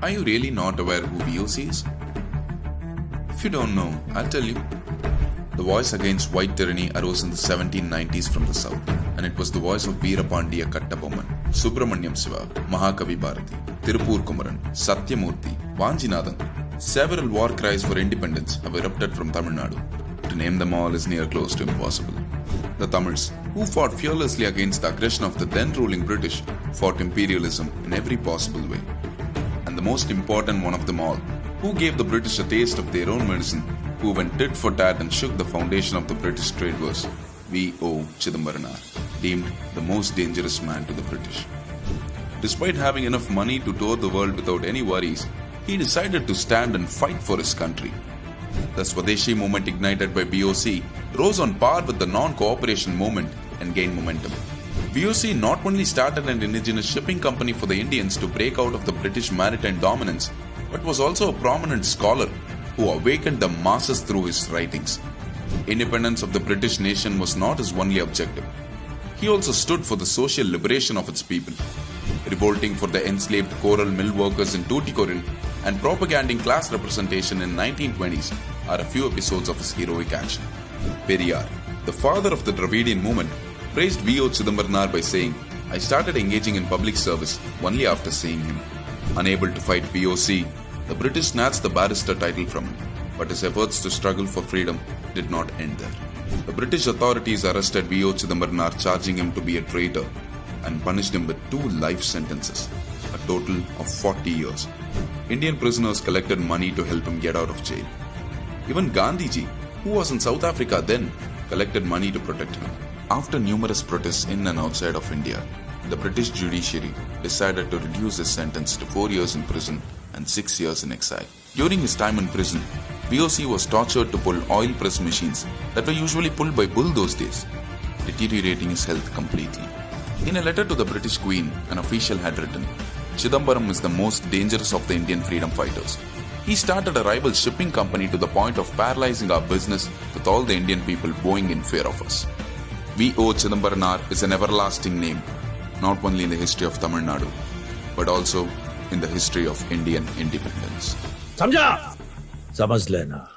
Are you really not aware who V.O.C. is? If you don't know, I'll tell you. The voice against white tyranny arose in the 1790s from the south, and it was the voice of Veerapandiya Kattabomman, Subramanyam Siva, Mahakavi Bharati, Tirupur Kumaran, Satyamurthy, Vanjinathan. Several war cries for independence have erupted from TamilNadu. To name them all is near close to impossible. The Tamils, who fought fearlessly against the aggression of the then ruling British, fought imperialism in every possible way. And the most important one of them all, who gave the British a taste of their own medicine, who went tit for tat and shook the foundation of the British trade was V.O.Chidambaranar, deemed the most dangerous man to the British. Despite having enough money to tour the world without any worries, he decided to stand and fight for his country. The Swadeshi movement ignited by V.O.C. rose on par with the non-cooperation movement and gained momentum. V.O.C. not only started an indigenous shipping company for the Indians to break out of the British maritime dominance, but was also a prominent scholar who awakened the masses through his writings. Independence of the British nation was not his only objective. He also stood for the social liberation of its people, revolting for the enslaved coral mill workers in Tuticorin and propagating class representation in 1920s are a few episodes of his heroic action. Periyar, the father of the Dravidian movement, praised V.O.Chidambaranar by saying, "I started engaging in public service only after seeing him." Unable to fight V.O.C., the British snatched the barrister title from him, but his efforts to struggle for freedom did not end there. The British authorities arrested V.O.Chidambaranar, charging him to be a traitor, and punished him with 2 life sentences, a total of 40 years. Indian prisoners collected money to help him get out of jail. Even Gandhiji, who was in South Africa then, collected money to protect him. After numerous protests in and outside of India, the British judiciary decided to reduce his sentence to 4 years in prison and 6 years in exile. During his time in prison, V.O.C. was tortured to pull oil press machines that were usually pulled by bull those days, deteriorating his health completely. In a letter to the British Queen, an official had written, "Chidambaram is the most dangerous of the Indian freedom fighters. He started a rival shipping company to the point of paralyzing our business with all the Indian people bowing in fear of us." V.O.Chidambaranar is an everlasting name, not only in the history of Tamil Nadu, but also in the history of Indian independence. समझा? समझ लेना।